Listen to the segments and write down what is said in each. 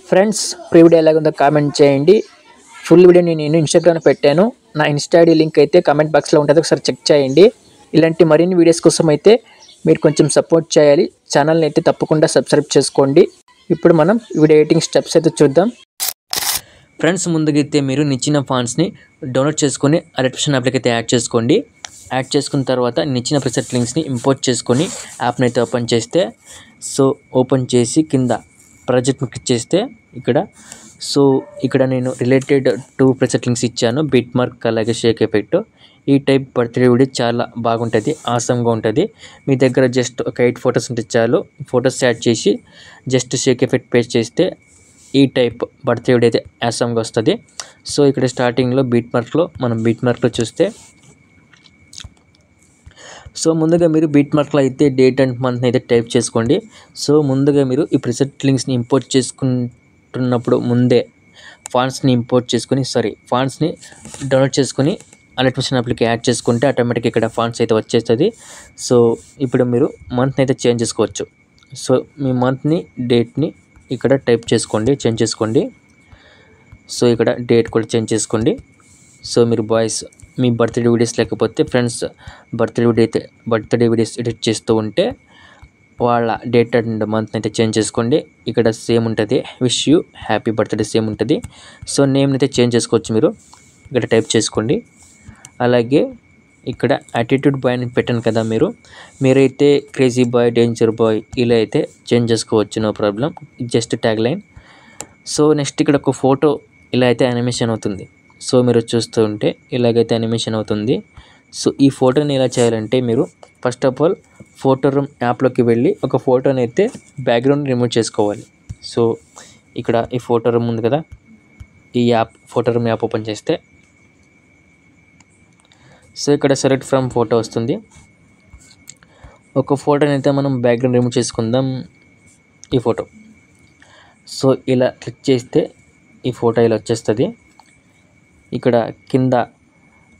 Friends, pre video ఎలాగుందో comment చేయండి. Full వీడియోని నేను ఇన్స్టాగ్రామ్లో పెట్టాను. నా ఇన్స్టా ఐడి లింక్ అయితే కామెంట్ బాక్స్లో ఉంటుంది, ఒకసారి చెక్ చేయండి. ఇలాంటి మరిన్ని వీడియోస్ కోసం అయితే మీరు కొంచెం సపోర్ట్ చేయాలి. ఛానల్ని అయితే తప్పకుండా సబ్స్క్రైబ్ చేసుకోండి. ఇప్పుడు మనం వీడియో ఎడిటింగ్ స్టెప్స్ అయితే చూద్దాం. ఫ్రెండ్స్, ముందుగా అయితే మీరు నిచ్చిన ఫాంట్స్ని డౌన్లోడ్ చేసుకొని ఎలక్ట్రిషన్ యాప్లోకి అయితే యాడ్ చేసుకోండి. యాడ్ చేసుకున్న తర్వాత నిచ్చిన ప్రిసెట్ లింక్స్ని ఇంపోర్ట్ చేసుకొని యాప్ని అయితే ఓపెన్ చేస్తే, ఓపెన్ చేసి కింద ప్రాజెక్ట్ క్లిక్ చేస్తే ఇక్కడ నేను రిలేటెడ్ 2 ప్రిసెట్ లింక్స్ ఇచ్చాను, బిట్ మార్క్ అలాగే షేక్ ఎఫెక్ట్. ఈ టైప్ బర్త్డే వీడియో చాలా బాగుంటుంది, ఆసమ్గా ఉంటుంది. మీ దగ్గర జస్ట్ ఒక 8 ఫొటోస్ ఉంటే చాలు. ఫొటోస్ యాడ్ చేసి జస్ట్ షేక్ ఎఫెక్ట్ పేస్ట్ చేస్తే ఈ టైప్ బర్త్డే వీడియో అయితే ఆసమ్గా వస్తుంది. ఇక్కడ స్టార్టింగ్లో మనం బీట్ మార్క్లో చూస్తే, ముందుగా మీరు బీట్ మార్క్లో అయితే డేట్ అండ్ మంత్ని అయితే టైప్ చేసుకోండి. ముందుగా మీరు ఈ ప్రిసెట్ లింక్స్ని ఇంపోర్ట్ చేసుకుంటున్నప్పుడు ముందే ఫాంట్స్ని డౌన్లోడ్ చేసుకుని ఎలక్ట్రిషన్ యాప్కి యాడ్ చేసుకుంటే ఆటోమేటిక్గా ఇక్కడ ఫాంట్స్ అయితే వచ్చేస్తుంది. ఇప్పుడు మీరు మంత్ని అయితే చేంజ్ చేసుకోవచ్చు. మీ మంత్ని డేట్ని ఇక్కడ టైప్ చేసుకోండి, చేంజ్ చేసుకోండి. ఇక్కడ డేట్ కూడా చేంజ్ చేసుకోండి. మీరు బాయ్స్ మీ బర్త్డే వీడియోస్ లేకపోతే ఫ్రెండ్స్ బర్త్డే వీడియోస్ ఎడిట్ చేస్తూ ఉంటే వాళ్ళ డేట్ అండ్ మంత్ని అయితే చేంజ్ చేసుకోండి. ఇక్కడ సేమ్ ఉంటుంది, wish you happy birthday same ఉంటుంది. నేమ్ని అయితే చేంజ్ చేసుకోవచ్చు, మీరు ఇక్కడ టైప్ చేసుకోండి. అలాగే ఇక్కడ యాటిట్యూడ్ బాయ్ అని పెట్టాను కదా, మీరైతే క్రేజీ బాయ్, డేంజర్ బాయ్ ఇలా అయితే చేంజ్ చేసుకోవచ్చు, no problem. Just tag line. Next ఇక్కడ ఒక ఫోటో ఇలా అయితే యానిమేషన్ అవుతుంది. మీరు చూస్తూ ఉంటే ఇలాగైతే యానిమేషన్ అవుతుంది. ఈ ఫోటోని ఎలా చేయాలంటే, మీరు first of all photo room యాప్లోకి వెళ్ళి ఒక ఫోటోని అయితే బ్యాక్గ్రౌండ్ రిమూవ్ చేసుకోవాలి. ఇక్కడ ఈ ఫోటో రూమ్ ఉంది కదా, ఈ ఫోటో రూమ్ యాప్ ఓపెన్ చేస్తే ఇక్కడ సెలెక్ట్ ఫ్రమ్ ఫోటో వస్తుంది. ఒక ఫోటోని అయితే మనం బ్యాక్గ్రౌండ్ రిమూవ్ చేసుకుందాం, ఈ ఫోటో. ఇలా క్లిక్ చేస్తే ఈ ఫోటో ఇలా వచ్చేస్తుంది. ఇక్కడ కింద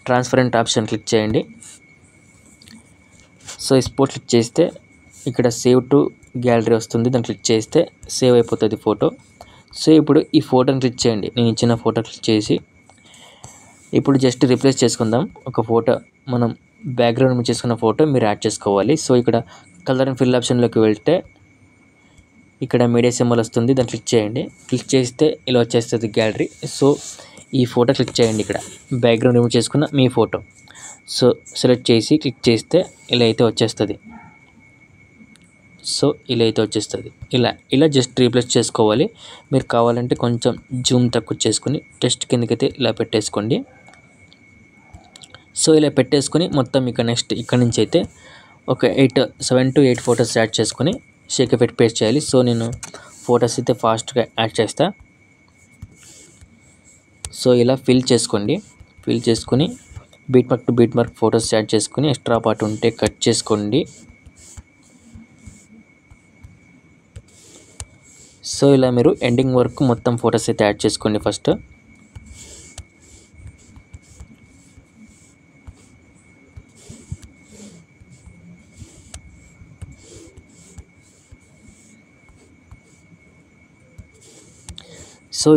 ట్రాన్స్పరెంట్ ఆప్షన్ క్లిక్ చేయండి. ఎక్స్పోర్ట్ క్లిక్ చేస్తే ఇక్కడ సేవ్ టు గ్యాలరీ వస్తుంది, దాన్ని క్లిక్ చేస్తే సేవ్ అయిపోతుంది ఫోటో. ఇప్పుడు ఈ ఫోటోని క్లిక్ చేయండి, నేను ఇచ్చిన ఫోటో క్లిక్ చేసి ఇప్పుడు జస్ట్ రిప్లేస్ చేసుకుందాం. ఒక ఫోటో మనం బ్యాక్గ్రౌండ్ చేసుకున్న ఫోటో మీరు యాడ్ చేసుకోవాలి. ఇక్కడ కలర్ అండ్ ఫిల్ ఆప్షన్లోకి వెళ్తే ఇక్కడ మీడియా సింబల్ వస్తుంది, దాన్ని క్లిక్ చేయండి. క్లిక్ చేస్తే ఇలా వచ్చేస్తుంది గ్యాలరీ. ఈ ఫోటో క్లిక్ చేయండి, ఇక్కడ బ్యాక్గ్రౌండ్ రిమూవ్ చేసుకున్న మీ ఫోటో. సెలెక్ట్ చేసి క్లిక్ చేస్తే ఇలా అయితే వచ్చేస్తుంది. ఇలా జస్ట్ రీప్లేస్ చేసుకోవాలి. మీరు కావాలంటే కొంచెం జూమ్ తక్కువ చేసుకుని టెస్ట్ కిందకైతే ఇలా పెట్టేసుకోండి. ఇలా పెట్టేసుకొని మొత్తం నెక్స్ట్ ఇక్కడ నుంచి అయితే ఒక 7 to 8 ఫొటోస్ యాడ్ చేసుకొని షేక్ ఎఫెక్ట్ పేస్ట్ చేయాలి. నేను ఫొటోస్ అయితే ఫాస్ట్గా యాడ్ చేస్తా. ఇలా ఫిల్ చేసుకొని beat mark to beat mark photos add చేసుకొని ఎక్స్ట్రా పార్ట్ ఉంటే కట్ చేసుకోండి. ఇలా మీరు ఎండింగ్ వరకు మొత్తం ఫొటోస్ అయితే యాడ్ చేసుకోండి ఫస్ట్.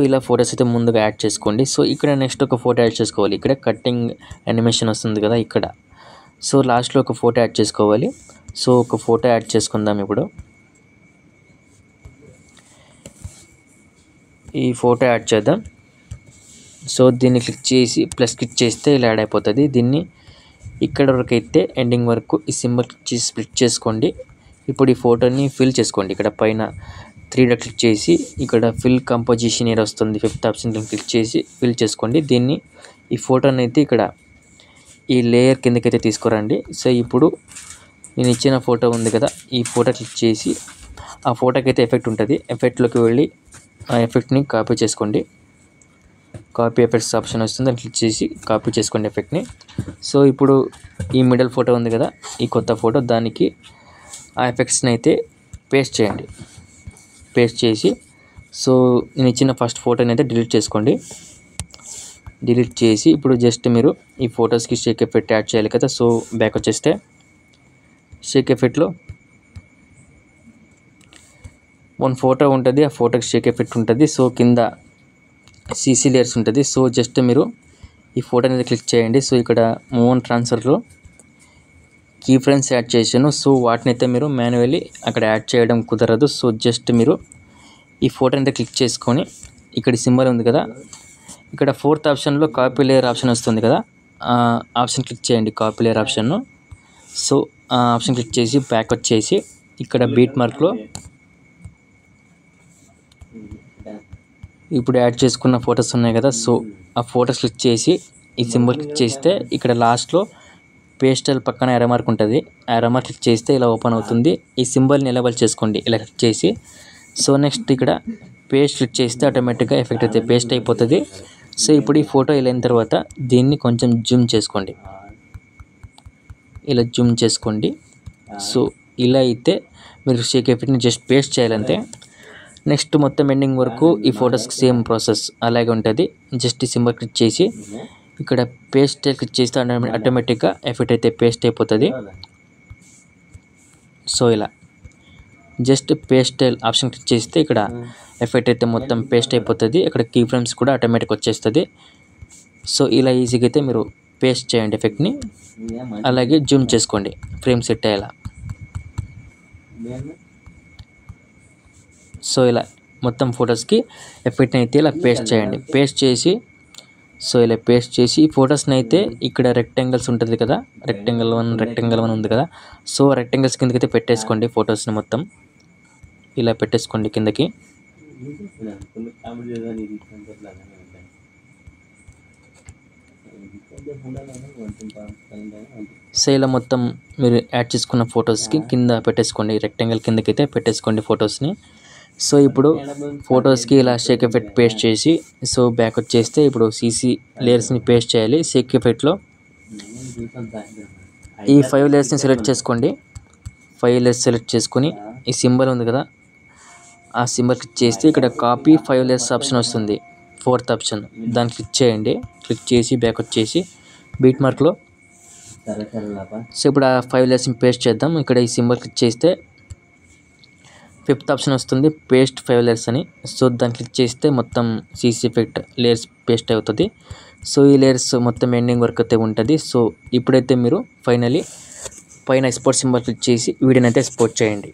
ఇలా ఫొటోస్ అయితే ముందుగా యాడ్ చేసుకోండి. ఇక్కడ నెక్స్ట్ ఒక ఫోటో యాడ్ చేసుకోవాలి. ఇక్కడ కట్టింగ్ యానిమేషన్ వస్తుంది కదా ఇక్కడ. లాస్ట్లో ఒక ఫోటో యాడ్ చేసుకోవాలి. ఒక ఫోటో యాడ్ చేసుకుందాం. ఇప్పుడు ఈ ఫోటో యాడ్ చేద్దాం. దీన్ని క్లిక్ చేసి ప్లస్ క్లిక్ చేస్తే ఇలా యాడ్ అయిపోతుంది. దీన్ని ఇక్కడ వరకు అయితే ఎండింగ్ వరకు ఈ సింబల్ క్లిక్ చేసి స్ప్లిట్ చేసుకోండి. ఇప్పుడు ఈ ఫోటోని ఫిల్ చేసుకోండి. ఇక్కడ పైన 3 డాట్ క్లిక్ చేసి ఇక్కడ ఫిల్ కంపోజిషన్ ఏరియా వస్తుంది, 5th ఆప్షన్ క్లిక్ చేసి ఫిల్ చేసుకోండి. ఈ ఫోటోని అయితే ఇక్కడ ఈ లేయర్ కిందకైతే తీసుకురండి. ఇప్పుడు నేను ఇచ్చిన ఫోటో ఉంది కదా, ఈ ఫోటో క్లిక్ చేసి ఆ ఫోటోకి అయితే ఎఫెక్ట్ ఉంటుంది, ఎఫెక్ట్లోకి వెళ్ళి ఆ ఎఫెక్ట్ని కాపీ చేసుకోండి. కాపీ ఎఫెక్ట్స్ ఆప్షన్ వస్తుంది, దాన్ని క్లిక్ చేసి కాపీ చేసుకోండి ఎఫెక్ట్ని. ఇప్పుడు ఈ మిడిల్ ఫోటో ఉంది కదా, ఈ కొత్త ఫోటో, దానికి ఆ ఎఫెక్ట్స్ని అయితే పేస్ట్ చేయండి. పేస్ట్ చేసి నేను ఇచ్చిన ఫస్ట్ ఫోటోని అయితే డిలీట్ చేసుకోండి. డిలీట్ చేసి ఇప్పుడు జస్ట్ మీరు ఈ ఫొటోస్కి షేక్ ఎఫెక్ట్ యాడ్ చేయాలి కదా. బ్యాక్ వచ్చేస్తే షేక్ ఎఫెక్ట్లో వన్ ఫోటో ఉంటుంది, ఆ ఫోటోకి షేక్ ఎఫెక్ట్ ఉంటుంది. సో కింద సీసీ లేయర్స్ ఉంటుంది. సో జస్ట్ మీరు ఈ ఫోటో అనేది క్లిక్ చేయండి. సో ఇక్కడ మూవ్ ఆన్ ట్రాన్స్ఫర్లో కీ ఫ్రేమ్స్ యాడ్ చేశాను. సో వాటిని అయితే మీరు మాన్యువల్లీ అక్కడ యాడ్ చేయడం కుదరదు. సో జస్ట్ మీరు ఈ ఫోటో అయితే క్లిక్ చేసుకొని ఇక్కడ సింబల్ ఉంది కదా, ఇక్కడ ఫోర్త్ ఆప్షన్లో కాపీ లేయర్ ఆప్షన్ వస్తుంది కదా, ఆ ఆప్షన్ క్లిక్ చేయండి, కాపీ లేయర్ ఆప్షన్ను. సో ఆ ఆప్షన్ క్లిక్ చేసి బ్యాక్ వచ్చేసి ఇక్కడ బీట్ మార్క్లో ఇప్పుడు యాడ్ చేసుకున్న ఫొటోస్ ఉన్నాయి కదా, సో ఆ ఫొటోస్ క్లిక్ చేసి ఈ సింబల్ క్లిక్ చేస్తే ఇక్కడ లాస్ట్లో పేస్టల్ పక్కన ఎర్ర మార్క్ ఉంటుంది. ఆ ఎర్ర మార్క్ క్లిక్ చేస్తే ఇలా ఓపెన్ అవుతుంది. ఈ సింబల్ని ఎనేబుల్ చేసుకోండి ఇలా క్లిక్ చేసి. సో నెక్స్ట్ ఇక్కడ పేస్ట్ క్లిక్ చేస్తే ఆటోమేటిక్గా ఎఫెక్ట్ అయితే పేస్ట్ అయిపోతుంది. సో ఇప్పుడు ఈ ఫోటో ఇలా అయిన తర్వాత దీన్ని కొంచెం జూమ్ చేసుకోండి, ఇలా జూమ్ చేసుకోండి. సో ఇలా అయితే మీరు షేక్ ఎఫెక్ట్ని జస్ట్ పేస్ట్ చేయాలంతే. నెక్స్ట్ మొత్తం ఎండింగ్ వరకు ఈ ఫొటోస్కి సేమ్ ప్రాసెస్ అలాగే ఉంటుంది. జస్ట్ ఈ సింబల్ క్లిక్ చేసి ఇక్కడ పేస్ట్ క్లిక్ చేస్తే ఆటోమేటిక్గా ఎఫెక్ట్ అయితే పేస్ట్ అయిపోతుంది. సో ఇలా జస్ట్ పేస్టల్ ఆప్షన్ క్లిక్ చేస్తే ఇక్కడ ఎఫెక్ట్ అయితే మొత్తం పేస్ట్ అయిపోతుంది. ఇక్కడ కీ ఫ్రేమ్స్ కూడా ఆటోమేటిక్ వచ్చేస్తుంది. సో ఇలా ఈజీగా అయితే మీరు పేస్ట్ చేయండి ఎఫెక్ట్ని, అలాగే జూమ్ చేసుకోండి ఫ్రేమ్ సెట్ అయ్యేలా. సో ఇలా మొత్తం ఫొటోస్కి ఎఫెక్ట్ని అయితే ఇలా పేస్ట్ చేయండి. పేస్ట్ చేసి సో ఇలా పేస్ట్ చేసి ఈ ఫొటోస్ని అయితే ఇక్కడ రెక్టాంగిల్స్ ఉంటుంది కదా, రెక్టాంగిల్ 1 ఉంది కదా, సో రెక్టాంగిల్స్ కిందకైతే పెట్టేసుకోండి. ఫొటోస్ని మొత్తం ఇలా పెట్టేసుకోండి కిందకి. సో ఇలా మొత్తం మీరు యాడ్ చేసుకున్న ఫొటోస్కి కింద పెట్టేసుకోండి, రెక్టాంగిల్ కిందకైతే పెట్టేసుకోండి ఫొటోస్ని. సో ఇప్పుడు ఫొటోస్కి ఇలా షేక్ ఎఫెక్ట్ పేస్ట్ చేసి సో బ్యాక్ వచ్చేస్తే ఇప్పుడు సీసీ లేయర్స్ని పేస్ట్ చేయాలి. షేక్ ఎఫెక్ట్లో ఈ 5 లేయర్స్ని సెలెక్ట్ చేసుకోండి. 5 లేయర్స్ సెలెక్ట్ చేసుకొని ఈ సింబల్ ఉంది కదా, ఆ సింబల్ క్లిక్ చేస్తే ఇక్కడ కాపీ 5 లేయర్స్ ఆప్షన్ వస్తుంది, ఫోర్త్ ఆప్షన్, దాన్ని క్లిక్ చేయండి. క్లిక్ చేసి బ్యాక్ వచ్చేసి బీట్ మార్క్లో సో ఇప్పుడు ఆ 5 లేయర్స్ని పేస్ట్ చేద్దాం. ఇక్కడ ఈ సింబల్ క్లిక్ చేస్తే 5th ఆప్షన్ వస్తుంది, పేస్ట్ 5 లేయర్స్ అని. సో దాన్ని క్లిక్ చేస్తే మొత్తం సీసీ ఎఫెక్ట్ లేయర్స్ పేస్ట్ అవుతుంది. సో ఈ లేయర్స్ మొత్తం ఎండింగ్ వరకు అయితే ఉంటుంది. సో ఇప్పుడైతే మీరు ఫైనలీ పైన ఎక్స్పోర్ట్ సింబల్ క్లిక్ చేసి వీడియోని అయితే ఎక్స్పోర్ట్ చేయండి.